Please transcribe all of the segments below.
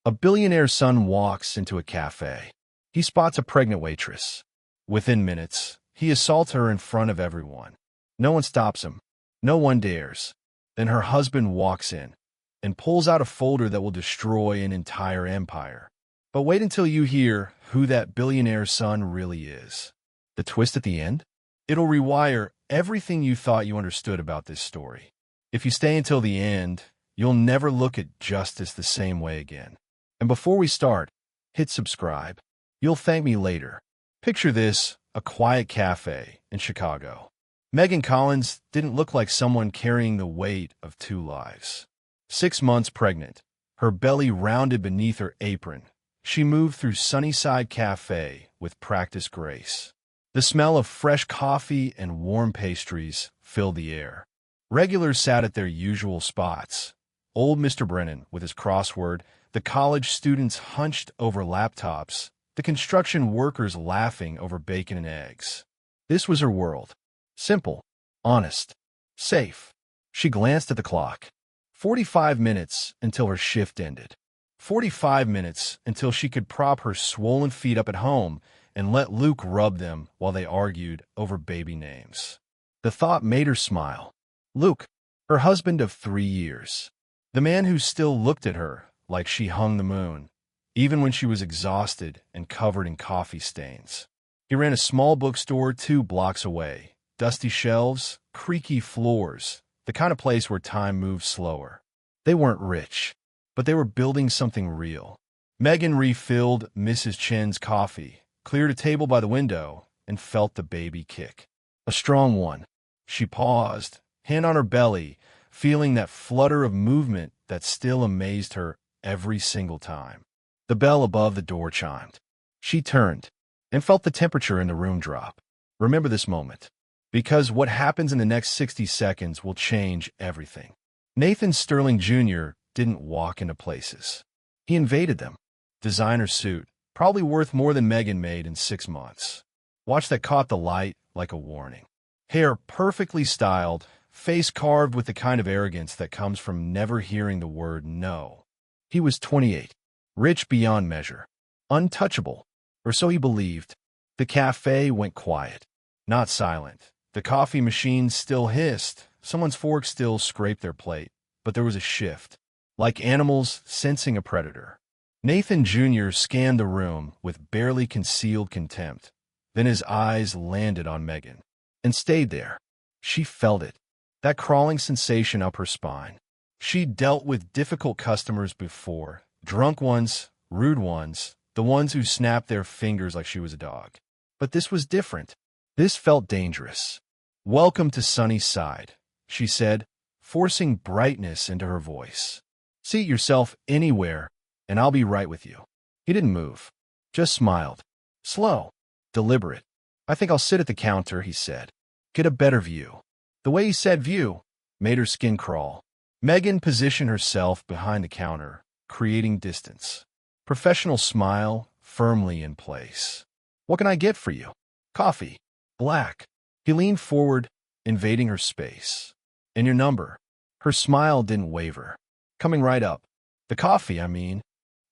A billionaire's son walks into a cafe. He spots a pregnant waitress. Within minutes, he assaults her in front of everyone. No one stops him. No one dares. Then her husband walks in and pulls out a folder that will destroy an entire empire. But wait until you hear who that billionaire's son really is. The twist at the end? It'll rewire everything you thought you understood about this story. If you stay until the end, you'll never look at justice the same way again. And before we start, hit subscribe. You'll thank me later. Picture this, a quiet cafe in Chicago. Megan Collins didn't look like someone carrying the weight of two lives. 6 months pregnant, her belly rounded beneath her apron, she moved through Sunnyside Cafe with practiced grace. The smell of fresh coffee and warm pastries filled the air. Regulars sat at their usual spots. Old Mr. Brennan with his crossword, the college students hunched over laptops, the construction workers laughing over bacon and eggs. This was her world. Simple, honest, safe. She glanced at the clock. 45 minutes until her shift ended. 45 minutes until she could prop her swollen feet up at home and let Luke rub them while they argued over baby names. The thought made her smile. Luke, her husband of 3 years. The man who still looked at her like she hung the moon, even when she was exhausted and covered in coffee stains. He ran a small bookstore 2 blocks away. Dusty shelves, creaky floors, the kind of place where time moves slower. They weren't rich, but they were building something real. Megan refilled Mrs. Chen's coffee, cleared a table by the window, and felt the baby kick. A strong one. She paused, hand on her belly, feeling that flutter of movement that still amazed her every single time. The bell above the door chimed. She turned and felt the temperature in the room drop. Remember this moment, because what happens in the next 60 seconds will change everything. Nathan Sterling Jr. didn't walk into places. He invaded them. Designer suit, probably worth more than Megan made in 6 months. Watch that caught the light like a warning. Hair perfectly styled, face carved with the kind of arrogance that comes from never hearing the word no. He was 28, rich beyond measure, untouchable, or so he believed. The cafe went quiet, not silent. The coffee machine still hissed, someone's fork still scraped their plate, but there was a shift, like animals sensing a predator. Nathan Jr. scanned the room with barely concealed contempt. Then his eyes landed on Megan, and stayed there. She felt it, that crawling sensation up her spine. She'd dealt with difficult customers before, drunk ones, rude ones, the ones who snapped their fingers like she was a dog. But this was different. This felt dangerous. "Welcome to Sunnyside," she said, forcing brightness into her voice. "Seat yourself anywhere, and I'll be right with you." He didn't move, just smiled. Slow, deliberate. "I think I'll sit at the counter," he said. "Get a better view." The way he said view made her skin crawl. Megan positioned herself behind the counter, creating distance. Professional smile firmly in place. "What can I get for you?" "Coffee. Black." He leaned forward, invading her space. "And your number?" Her smile didn't waver. "Coming right up." "The coffee, I mean."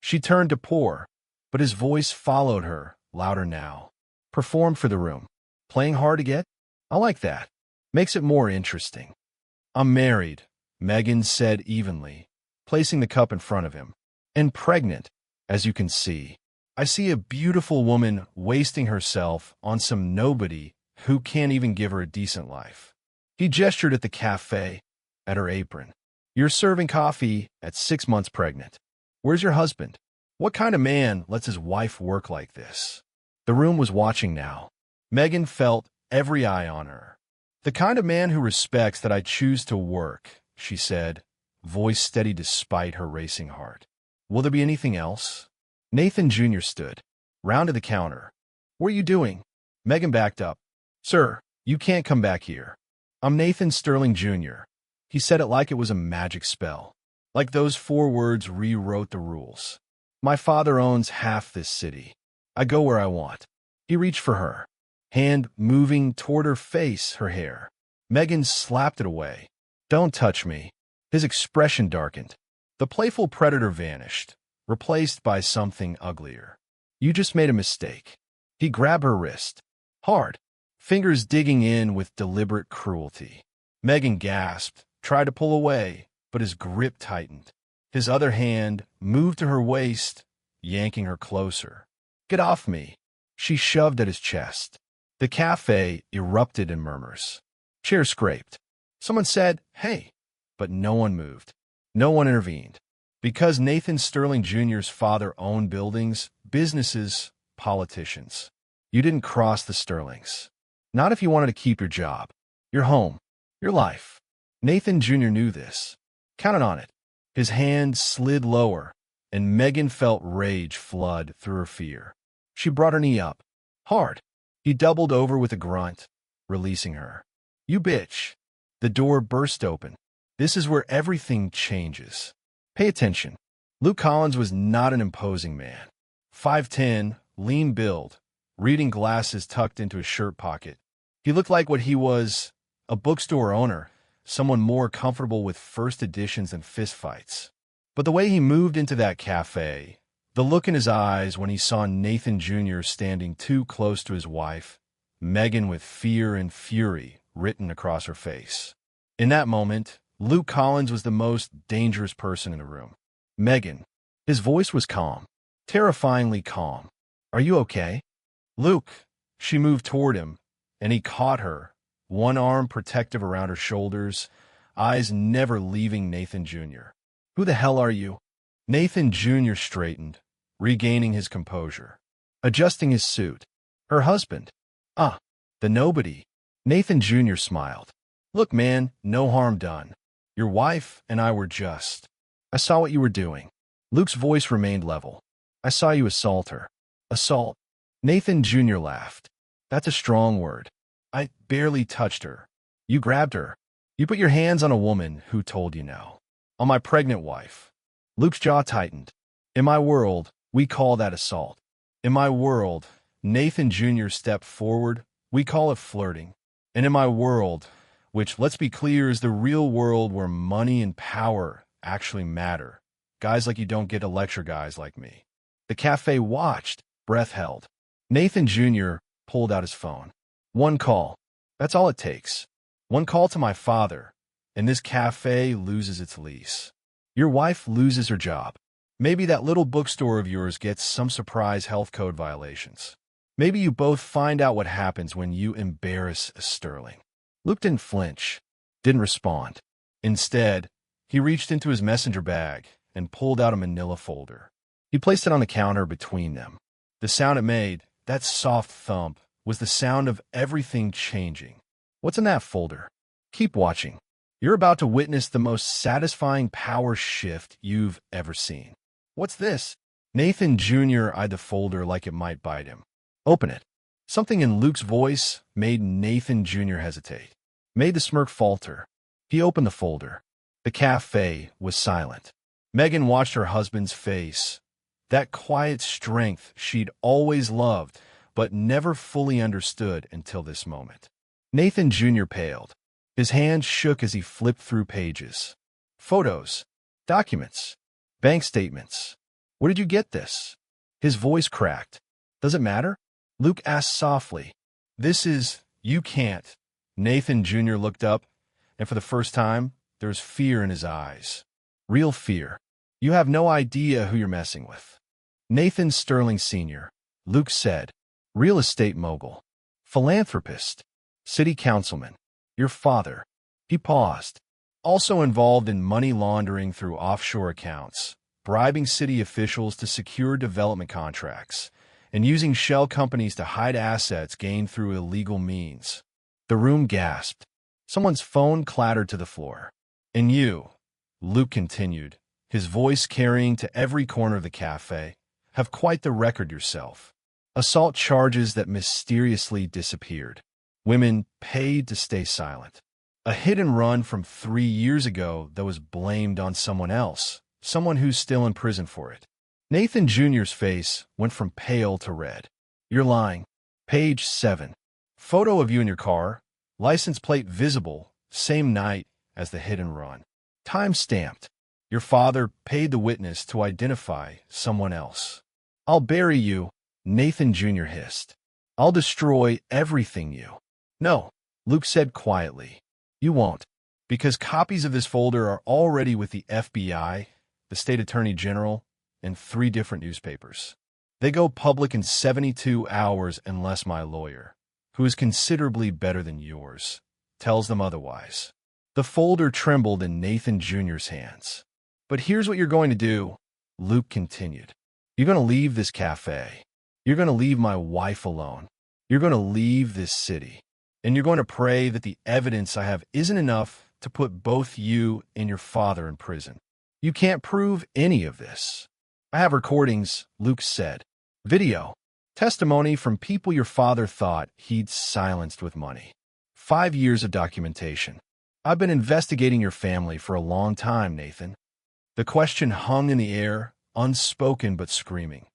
She turned to pour, but his voice followed her, louder now. "Performed for the room. Playing hard to get? I like that. Makes it more interesting." "I'm married," Megan said evenly, placing the cup in front of him. "And pregnant, as you can see. I see a beautiful woman wasting herself on some nobody who can't even give her a decent life." He gestured at the cafe, at her apron. "You're serving coffee at 6 months pregnant. Where's your husband? What kind of man lets his wife work like this?" The room was watching now. Megan felt every eye on her. "The kind of man who respects that I choose to work," she said, voice steady despite her racing heart. "Will there be anything else?" Nathan Jr. stood, rounded the counter. "What are you doing?" Megan backed up. "Sir, you can't come back here. I'm Nathan Sterling Jr." He said it like it was a magic spell. Like those 4 words rewrote the rules. "My father owns half this city. I go where I want." He reached for her, hand moving toward her face, her hair. Megan slapped it away. "Don't touch me." His expression darkened. The playful predator vanished. replaced by something uglier. You just made a mistake. He grabbed her wrist. Hard. Fingers digging in with deliberate cruelty. Megan gasped, tried to pull away, but his grip tightened. His other hand moved to her waist, yanking her closer. Get off me. She shoved at his chest. The cafe erupted in murmurs. Chairs scraped. Someone said, "Hey," but no one moved. No one intervened. Because Nathan Sterling Jr.'s father owned buildings, businesses, politicians. You didn't cross the Sterlings. Not if you wanted to keep your job, your home, your life. Nathan Jr. knew this. Counted on it. His hand slid lower, and Megan felt rage flood through her fear. She brought her knee up. Hard. He doubled over with a grunt, releasing her. You bitch. The door burst open. This is where everything changes. Pay attention. Luke Collins was not an imposing man. 5'10", lean build, reading glasses tucked into his shirt pocket. He looked like what he was, a bookstore owner, someone more comfortable with first editions and fistfights. But the way he moved into that cafe, the look in his eyes when he saw Nathan Jr. standing too close to his wife, Megan with fear and fury written across her face. In that moment, Luke Collins was the most dangerous person in the room. Megan. His voice was calm, terrifyingly calm. Are you okay? Luke. She moved toward him, and he caught her, one arm protective around her shoulders, eyes never leaving Nathan Jr. Who the hell are you? Nathan Jr. straightened, regaining his composure, adjusting his suit. Her husband. Ah, the nobody. Nathan Jr. smiled. Look, man, no harm done. Your wife and I were just. I saw what you were doing. Luke's voice remained level. I saw you assault her. Assault. Nathan Jr. laughed. That's a strong word. I barely touched her. You grabbed her. You put your hands on a woman who told you no. On my pregnant wife. Luke's jaw tightened. In my world, we call that assault. In my world, Nathan Jr. stepped forward, we call it flirting. And in my world, which, let's be clear, is the real world where money and power actually matter, guys like you don't get to lecture guys like me. The cafe watched, breath held. Nathan Jr. pulled out his phone. One call. That's all it takes. One call to my father, and this cafe loses its lease. Your wife loses her job. Maybe that little bookstore of yours gets some surprise health code violations. Maybe you both find out what happens when you embarrass a Sterling. Luke didn't flinch, didn't respond. Instead, he reached into his messenger bag and pulled out a manila folder. He placed it on the counter between them. The sound it made, that soft thump, was the sound of everything changing. What's in that folder? Keep watching. You're about to witness the most satisfying power shift you've ever seen. What's this? Nathan Jr. eyed the folder like it might bite him. Open it. Something in Luke's voice made Nathan Jr. hesitate, made the smirk falter. He opened the folder. The cafe was silent. Megan watched her husband's face, that quiet strength she'd always loved but never fully understood until this moment. Nathan Jr. paled. His hand shook as he flipped through pages. Photos, documents, bank statements. Where did you get this? His voice cracked. Does it matter? Luke asked softly. You can't. Nathan Jr. looked up, and for the first time, there was fear in his eyes. Real fear. You have no idea who you're messing with. Nathan Sterling Sr., Luke said. Real estate mogul. Philanthropist. City councilman. Your father. He paused. Also involved in money laundering through offshore accounts, bribing city officials to secure development contracts, and using shell companies to hide assets gained through illegal means. The room gasped. Someone's phone clattered to the floor. And you, Luke continued, his voice carrying to every corner of the cafe, have quite the record yourself. Assault charges that mysteriously disappeared. Women paid to stay silent. A hit and run from 3 years ago that was blamed on someone else, someone who's still in prison for it. Nathan Jr.'s face went from pale to red. You're lying. Page 7. Photo of you in your car, license plate visible, same night as the hit and run. Time stamped. Your father paid the witness to identify someone else. I'll bury you, Nathan Jr. hissed. I'll destroy everything you. No, Luke said quietly. You won't, because copies of this folder are already with the FBI, the State Attorney General, and 3 different newspapers. They go public in 72 hours unless my lawyer, who is considerably better than yours, tells them otherwise. The folder trembled in Nathan Jr.'s hands. But here's what you're going to do, Luke continued. You're going to leave this cafe. You're going to leave my wife alone. You're going to leave this city. And you're going to pray that the evidence I have isn't enough to put both you and your father in prison. You can't prove any of this. I have recordings, Luke said. Video. Testimony from people your father thought he'd silenced with money. 5 years of documentation. I've been investigating your family for a long time, Nathan. The question hung in the air, unspoken but screaming.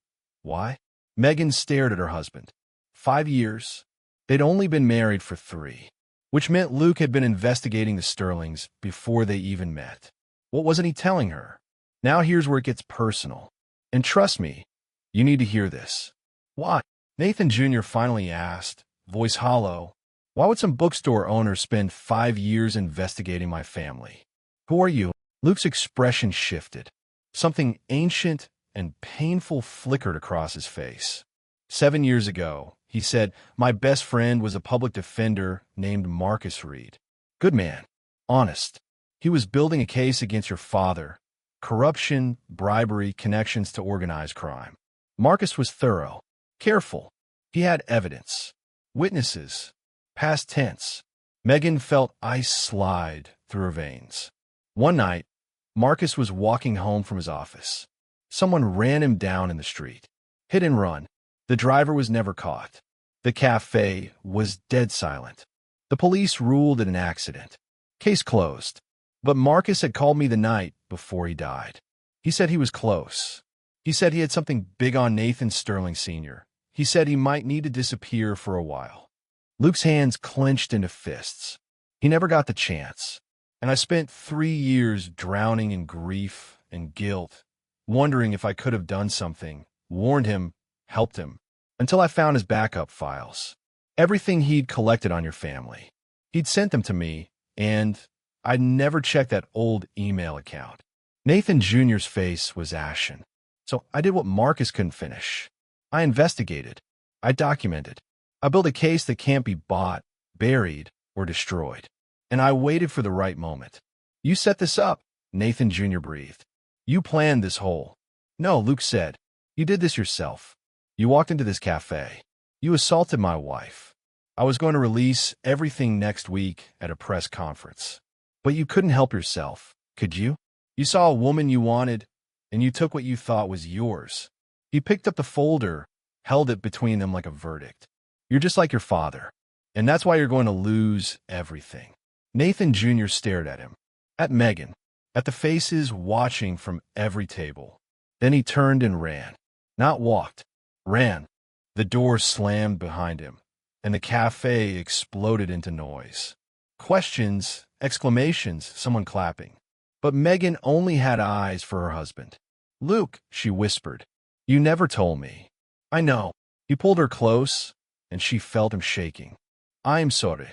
Why? Megan stared at her husband. 5 years. They'd only been married for 3, which meant Luke had been investigating the Sterlings before they even met. What wasn't he telling her? Now here's where it gets personal. And trust me, you need to hear this. Why? Nathan Jr. finally asked, voice hollow. Why would some bookstore owner spend 5 years investigating my family? Who are you? Luke's expression shifted. Something ancient and painful flickered across his face. 7 years ago, he said, my best friend was a public defender named Marcus Reed. Good man. Honest. He was building a case against your father. Corruption, bribery, connections to organized crime. Marcus was thorough. Careful. He had evidence. Witnesses. Past tense. Megan felt ice slide through her veins. One night, Marcus was walking home from his office. Someone ran him down in the street. Hit and run. The driver was never caught. The cafe was dead silent. The police ruled it an accident. Case closed. But Marcus had called me the night before he died. He said he was close. He said he had something big on Nathan Sterling Sr. He said he might need to disappear for a while. Luke's hands clenched into fists. He never got the chance. And I spent 3 years drowning in grief and guilt, wondering if I could have done something, warned him, helped him, until I found his backup files. Everything he'd collected on your family. He'd sent them to me, and I'd never checked that old email account. Nathan Jr.'s face was ashen. So I did what Marcus couldn't finish. I investigated. I documented. I built a case that can't be bought, buried, or destroyed. And I waited for the right moment. You set this up, Nathan Jr. breathed. You planned this whole. No, Luke said. You did this yourself. You walked into this cafe. You assaulted my wife. I was going to release everything next week at a press conference. But you couldn't help yourself, could you? You saw a woman you wanted, and you took what you thought was yours. You picked up the folder, held it between them like a verdict. You're just like your father, and that's why you're going to lose everything. Nathan Jr. stared at him, at Megan, at the faces watching from every table. Then he turned and ran. Not walked, ran. The door slammed behind him, and the cafe exploded into noise. Questions, exclamations, someone clapping. But Megan only had eyes for her husband. Luke, she whispered, you never told me. I know. He pulled her close, and she felt him shaking. I'm sorry.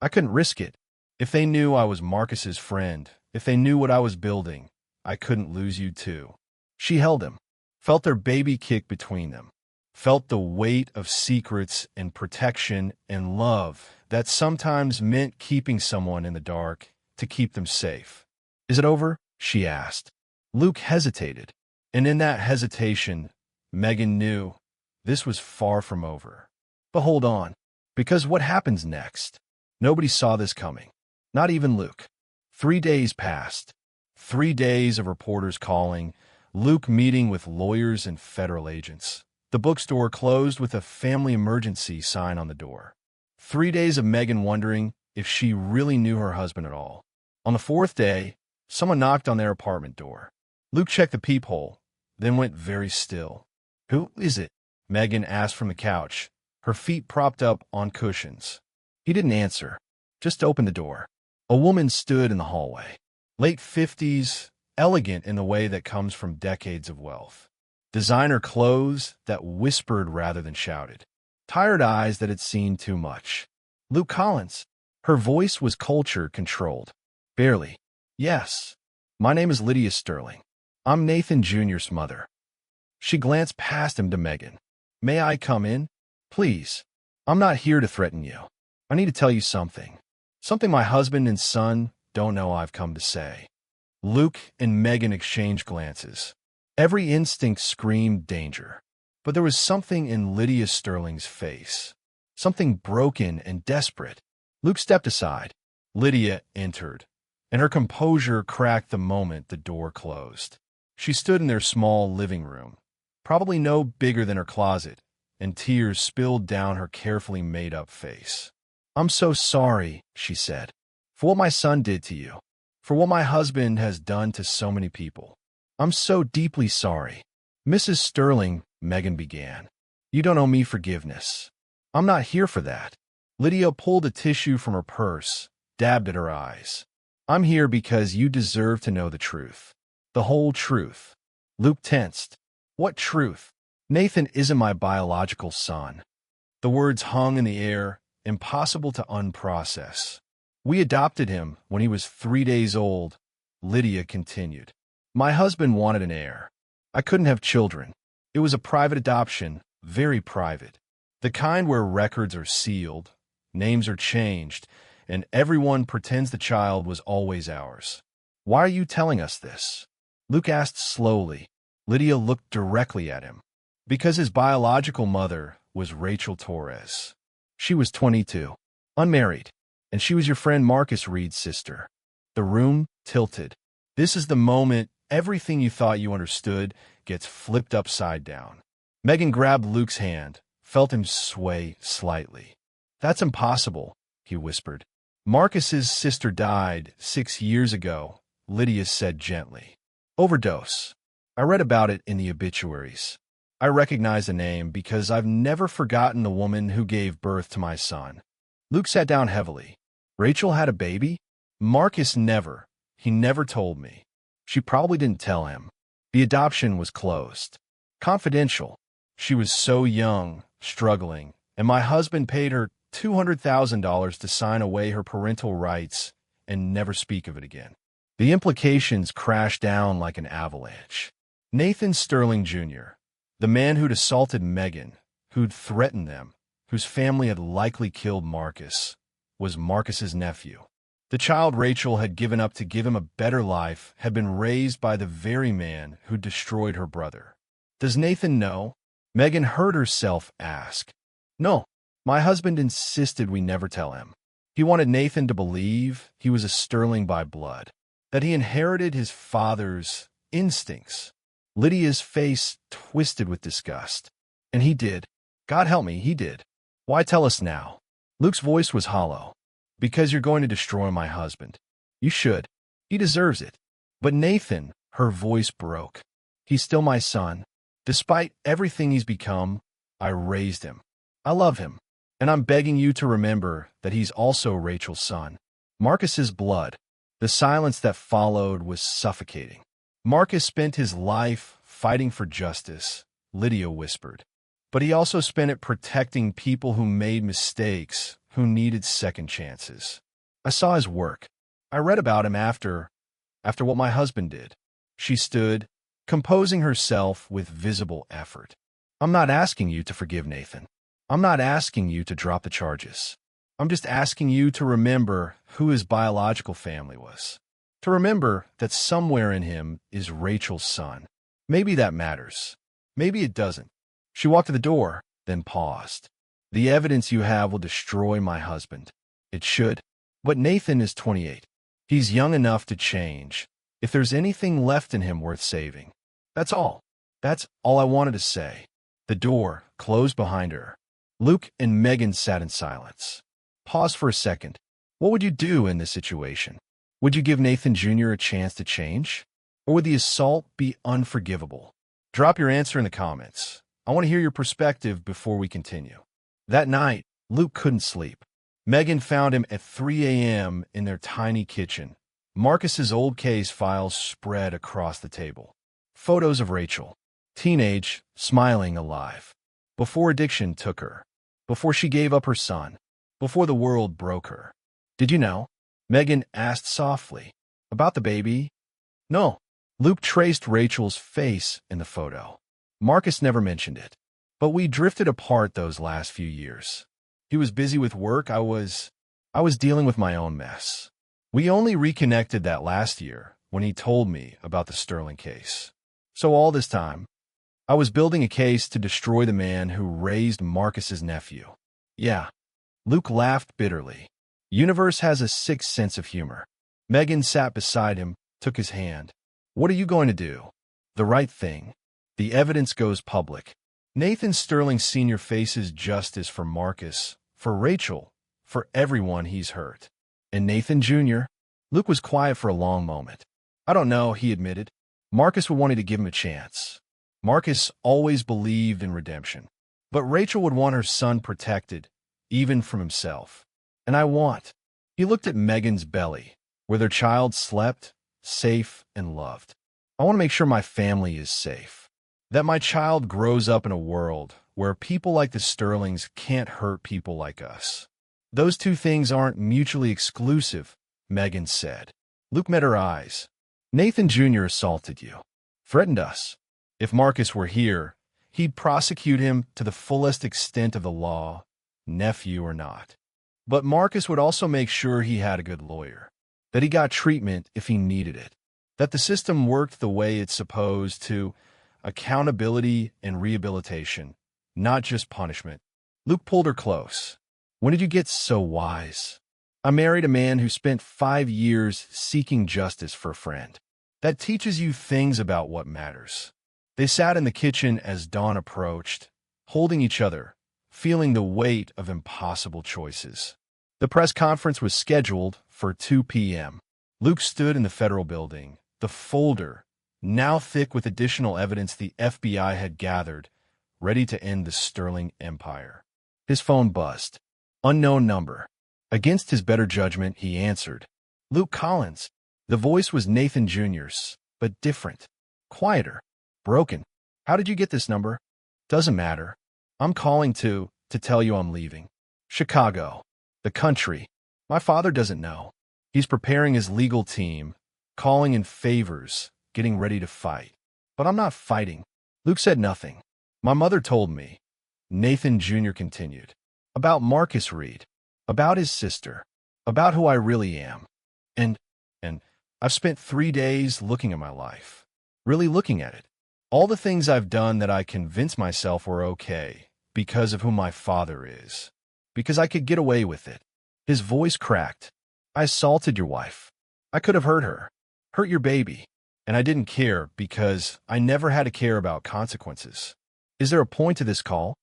I couldn't risk it. If they knew I was Marcus's friend, if they knew what I was building, I couldn't lose you too. She held him, felt their baby kick between them, felt the weight of secrets and protection and love that sometimes meant keeping someone in the dark to keep them safe. Is it over? She asked. Luke hesitated, and in that hesitation, Megan knew this was far from over. But hold on, because what happens next? Nobody saw this coming. Not even Luke. 3 days passed. 3 days of reporters calling, Luke meeting with lawyers and federal agents. The bookstore closed with a family emergency sign on the door. 3 days of Megan wondering if she really knew her husband at all. On the 4th day, someone knocked on their apartment door. Luke checked the peephole, then went very still. Who is it? Megan asked from the couch, her feet propped up on cushions. He didn't answer, just opened the door. A woman stood in the hallway. Late 50s, elegant in the way that comes from decades of wealth. Designer clothes that whispered rather than shouted. Tired eyes that had seen too much. Luke Collins. Her voice was culture-controlled. Barely. Yes. My name is Lydia Sterling. I'm Nathan Jr.'s mother. She glanced past him to Megan. May I come in? Please. I'm not here to threaten you. I need to tell you something. Something my husband and son don't know I've come to say. Luke and Megan exchanged glances. Every instinct screamed danger. But there was something in Lydia Sterling's face. Something broken and desperate. Luke stepped aside. Lydia entered, and her composure cracked the moment the door closed. She stood in their small living room, probably no bigger than her closet, and tears spilled down her carefully made-up face. I'm so sorry, she said, for what my son did to you, for what my husband has done to so many people. I'm so deeply sorry. Mrs. Sterling, Megan began. You don't owe me forgiveness. I'm not here for that. Lydia pulled a tissue from her purse, dabbed at her eyes. I'm here because you deserve to know the truth. The whole truth. Luke tensed. What truth? Nathan isn't my biological son. The words hung in the air, impossible to unprocess. We adopted him when he was 3 days old, Lydia continued. My husband wanted an heir. I couldn't have children. It was a private adoption, very private. The kind where records are sealed, names are changed, and everyone pretends the child was always ours. Why are you telling us this? Luke asked slowly. Lydia looked directly at him. Because his biological mother was Rachel Torres. She was 22, unmarried, and she was your friend Marcus Reed's sister. The room tilted. This is the moment everything you thought you understood gets flipped upside down. Megan grabbed Luke's hand, felt him sway slightly. That's impossible, he whispered. Marcus's sister died 6 years ago, Lydia said gently. Overdose. I read about it in the obituaries. I recognize the name because I've never forgotten the woman who gave birth to my son. Luke sat down heavily. Rachel had a baby? Marcus never. He never told me. She probably didn't tell him. The adoption was closed. Confidential. She was so young, struggling, and my husband paid her $200,000 to sign away her parental rights and never speak of it again. The implications crashed down like an avalanche. Nathan Sterling Jr., the man who'd assaulted Megan, who'd threatened them, whose family had likely killed Marcus, was Marcus's nephew. The child Rachel had given up to give him a better life had been raised by the very man who destroyed her brother. Does Nathan know? Megan heard herself ask. No, my husband insisted we never tell him. He wanted Nathan to believe he was a Sterling by blood, that he inherited his father's instincts. Lydia's face twisted with disgust. And he did. God help me, he did. Why tell us now? Luke's voice was hollow. Because you're going to destroy my husband. You should. He deserves it. But Nathan, her voice broke. He's still my son. Despite everything he's become, I raised him. I love him. And I'm begging you to remember that he's also Rachel's son. Marcus's blood. The silence that followed was suffocating. Marcus spent his life fighting for justice, Lydia whispered. But he also spent it protecting people who made mistakes, who needed second chances. I saw his work. I read about him after what my husband did. She stood, composing herself with visible effort. I'm not asking you to forgive Nathan. I'm not asking you to drop the charges. I'm just asking you to remember who his biological family was. To remember that somewhere in him is Rachel's son. Maybe that matters. Maybe it doesn't. She walked to the door, then paused. The evidence you have will destroy my husband. It should. But Nathan is 28. He's young enough to change. If there's anything left in him worth saving. That's all. That's all I wanted to say. The door closed behind her. Luke and Megan sat in silence. Pause for a second. What would you do in this situation? Would you give Nathan Jr. a chance to change? Or would the assault be unforgivable? Drop your answer in the comments. I want to hear your perspective before we continue. That night, Luke couldn't sleep. Megan found him at 3 a.m. in their tiny kitchen, Marcus's old case files spread across the table. Photos of Rachel, teenage, smiling, alive. Before addiction took her. Before she gave up her son. Before the world broke her. Did you know? Megan asked softly. About the baby? No. Luke traced Rachel's face in the photo. Marcus never mentioned it. But we drifted apart those last few years. He was busy with work. I was dealing with my own mess. We only reconnected that last year when he told me about the Sterling case. So all this time, I was building a case to destroy the man who raised Marcus's nephew. Yeah. Luke laughed bitterly. Universe has a sick sense of humor. Megan sat beside him, took his hand. What are you going to do? The right thing. The evidence goes public. Nathan Sterling Sr. faces justice for Marcus, for Rachel, for everyone he's hurt. And Nathan Jr.? Luke was quiet for a long moment. I don't know, he admitted. Marcus would want to give him a chance. Marcus always believed in redemption. But Rachel would want her son protected, even from himself. And I want. He looked at Megan's belly, where their child slept, safe and loved. I want to make sure my family is safe. That my child grows up in a world where people like the Sterlings can't hurt people like us. Those two things aren't mutually exclusive, Megan said. Luke met her eyes. Nathan Jr. assaulted you. Threatened us. If Marcus were here, he'd prosecute him to the fullest extent of the law, nephew or not. But Marcus would also make sure he had a good lawyer. That he got treatment if he needed it. That the system worked the way it's supposed to. Accountability and rehabilitation, not just punishment. Luke pulled her close. When did you get so wise? I married a man who spent 5 years seeking justice for a friend. That teaches you things about what matters. They sat in the kitchen as dawn approached, holding each other, feeling the weight of impossible choices. The press conference was scheduled for 2 p.m. Luke stood in the federal building, the folder, now thick with additional evidence the FBI had gathered, ready to end the Sterling empire. His phone buzzed. Unknown number. Against his better judgment, he answered. Luke Collins. The voice was Nathan Jr.'s, but different. Quieter. Broken. How did you get this number? Doesn't matter. I'm calling to tell you I'm leaving. Chicago. The country. My father doesn't know. He's preparing his legal team, calling in favors, getting ready to fight. But I'm not fighting. Luke said nothing. My mother told me. Nathan Jr. continued. About Marcus Reed. About his sister. About who I really am. And I've spent 3 days looking at my life. Really looking at it. All the things I've done that I convinced myself were okay because of who my father is. Because I could get away with it. His voice cracked. I assaulted your wife. I could have hurt her. Hurt your baby. And I didn't care because I never had to care about consequences. Is there a point to this call?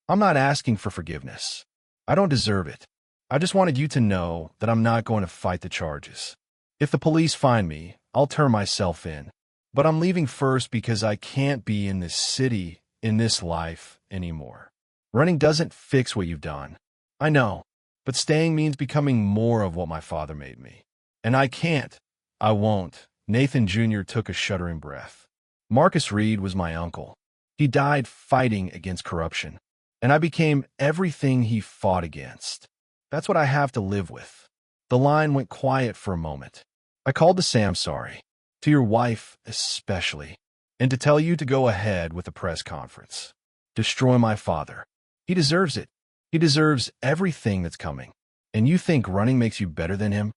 I'm not asking for forgiveness. I don't deserve it. I just wanted you to know that I'm not going to fight the charges. If the police find me, I'll turn myself in. But I'm leaving first because I can't be in this city, in this life, anymore. Running doesn't fix what you've done. I know. But staying means becoming more of what my father made me. And I can't. I won't. Nathan Jr. took a shuddering breath. Marcus Reed was my uncle. He died fighting against corruption. And I became everything he fought against. That's what I have to live with. The line went quiet for a moment. I called to say I'm sorry. To your wife especially. And to tell you to go ahead with the press conference. Destroy my father. He deserves it. He deserves everything that's coming. And you think running makes you better than him?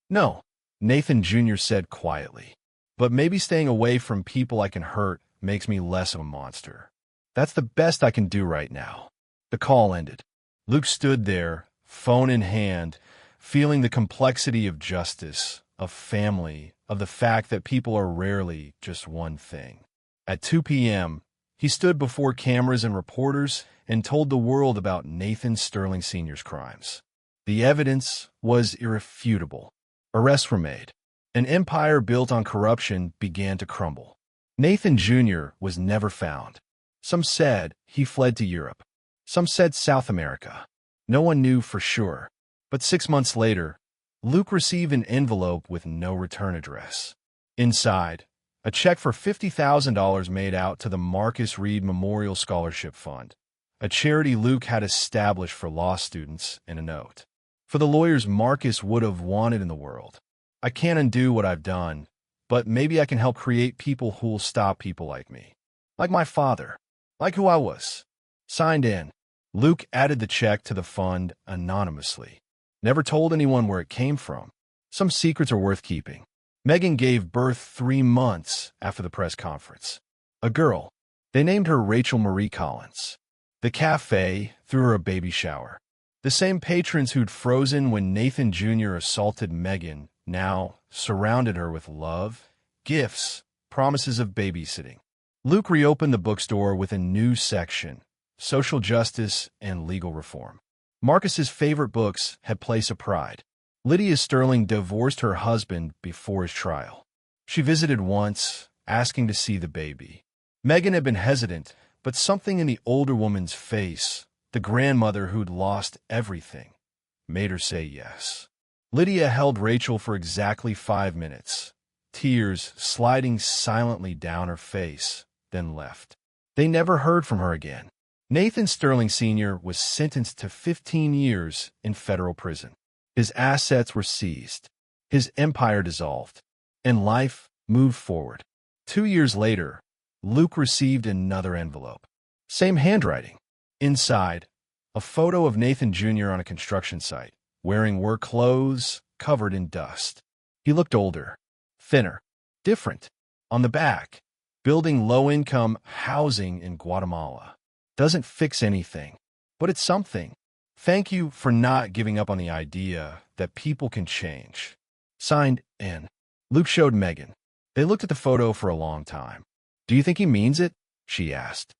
No, Nathan Jr. said quietly. But maybe staying away from people I can hurt makes me less of a monster. That's the best I can do right now. The call ended. Luke stood there, phone in hand, feeling the complexity of justice, of family, of the fact that people are rarely just one thing. At 2 p.m., he stood before cameras and reporters and told the world about Nathan Sterling Sr.'s crimes. The evidence was irrefutable. Arrests were made. An empire built on corruption began to crumble. Nathan Jr. was never found. Some said he fled to Europe. Some said South America. No one knew for sure. But 6 months later, Luke received an envelope with no return address. Inside, a check for $50,000 made out to the Marcus Reed Memorial Scholarship Fund, a charity Luke had established for law students, and a note. For the lawyers Marcus would have wanted in the world. I can't undo what I've done, but maybe I can help create people who'll stop people like me. Like my father. Like who I was. Signed in. Luke added the check to the fund anonymously. Never told anyone where it came from. Some secrets are worth keeping. Megan gave birth 3 months after the press conference. A girl. They named her Rachel Marie Collins. The café threw her a baby shower. The same patrons who'd frozen when Nathan Jr. assaulted Megan now surrounded her with love, gifts, promises of babysitting. Luke reopened the bookstore with a new section, social justice and legal reform. Marcus's favorite books had Place of Pride. Lydia Sterling divorced her husband before his trial. She visited once, asking to see the baby. Megan had been hesitant, but something in the older woman's face, the grandmother who'd lost everything, made her say yes. Lydia held Rachel for exactly 5 minutes, tears sliding silently down her face, then left. They never heard from her again. Nathan Sterling Sr. was sentenced to 15 years in federal prison. His assets were seized, his empire dissolved, and life moved forward. 2 years later, Luke received another envelope. Same handwriting. Inside, a photo of Nathan Jr. on a construction site, wearing work clothes, covered in dust. He looked older, thinner, different. On the back, building low-income housing in Guatemala. Doesn't fix anything, but it's something. Thank you for not giving up on the idea that people can change. Signed, N. Luke showed Megan. They looked at the photo for a long time. Do you think he means it? She asked.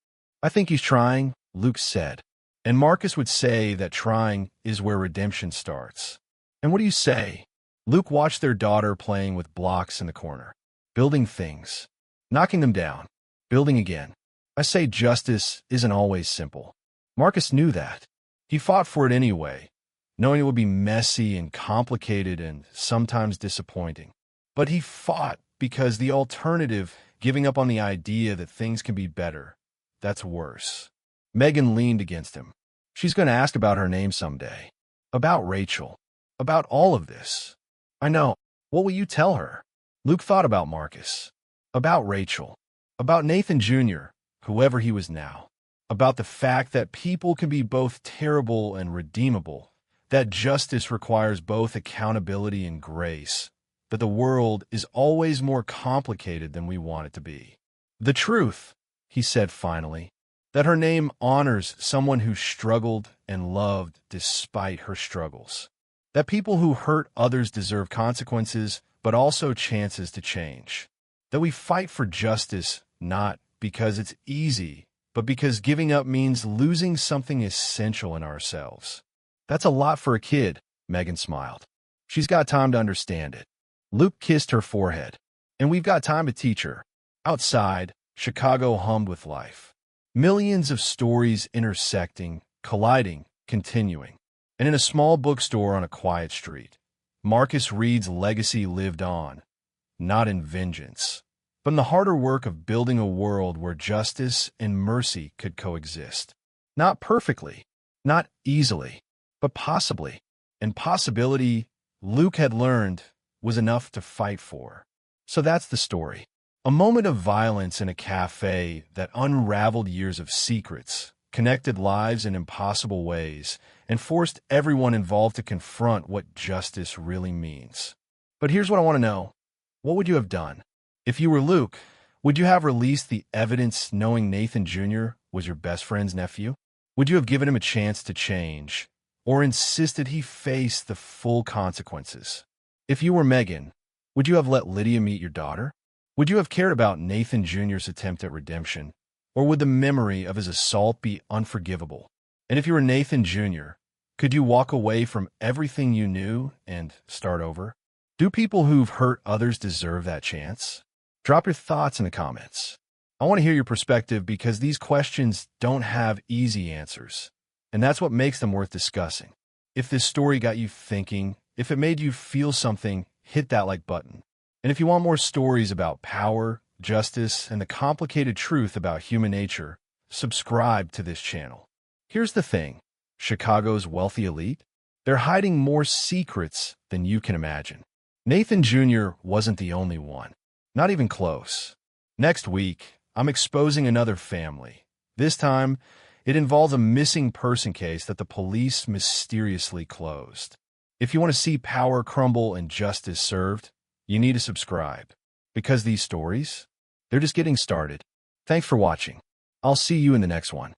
I think he's trying, Luke said. And Marcus would say that trying is where redemption starts. And what do you say? Luke watched their daughter playing with blocks in the corner. Building things. Knocking them down. Building again. I say justice isn't always simple. Marcus knew that. He fought for it anyway, knowing it would be messy and complicated and sometimes disappointing. But he fought because the alternative, giving up on the idea that things can be better, that's worse. Megan leaned against him. She's going to ask about her name someday. About Rachel. About all of this. I know. What will you tell her? Luke thought about Marcus. About Rachel. About Nathan Jr., whoever he was now. About the fact that people can be both terrible and redeemable. That justice requires both accountability and grace. That the world is always more complicated than we want it to be. The truth, he said finally, that her name honors someone who struggled and loved despite her struggles. That people who hurt others deserve consequences, but also chances to change. That we fight for justice not because it's easy, but because giving up means losing something essential in ourselves. That's a lot for a kid, Megan smiled. She's got time to understand it. Luke kissed her forehead. And we've got time to teach her. Outside, Chicago hummed with life. Millions of stories intersecting, colliding, continuing. And in a small bookstore on a quiet street, Marcus Reed's legacy lived on, not in vengeance, but in the harder work of building a world where justice and mercy could coexist. Not perfectly, not easily, but possibly. And possibility, Luke had learned, was enough to fight for. So that's the story. A moment of violence in a cafe that unraveled years of secrets, connected lives in impossible ways, and forced everyone involved to confront what justice really means. But here's what I want to know. What would you have done? If you were Luke, would you have released the evidence knowing Nathan Jr. was your best friend's nephew? Would you have given him a chance to change, or insisted he face the full consequences? If you were Megan, would you have let Lydia meet your daughter? Would you have cared about Nathan Jr.'s attempt at redemption, or would the memory of his assault be unforgivable? And if you were Nathan Jr., could you walk away from everything you knew and start over? Do people who've hurt others deserve that chance? Drop your thoughts in the comments. I want to hear your perspective because these questions don't have easy answers, and that's what makes them worth discussing. If this story got you thinking, If it made you feel something, hit that like button. And if you want more stories about power, justice, and the complicated truth about human nature, subscribe to this channel. Here's the thing. Chicago's wealthy elite? They're hiding more secrets than you can imagine. Nathan Jr. wasn't the only one. Not even close. Next week, I'm exposing another family. This time, it involves a missing person case that the police mysteriously closed. If you want to see power crumble and justice served, you need to subscribe. Because these stories, they're just getting started. Thanks for watching. I'll see you in the next one.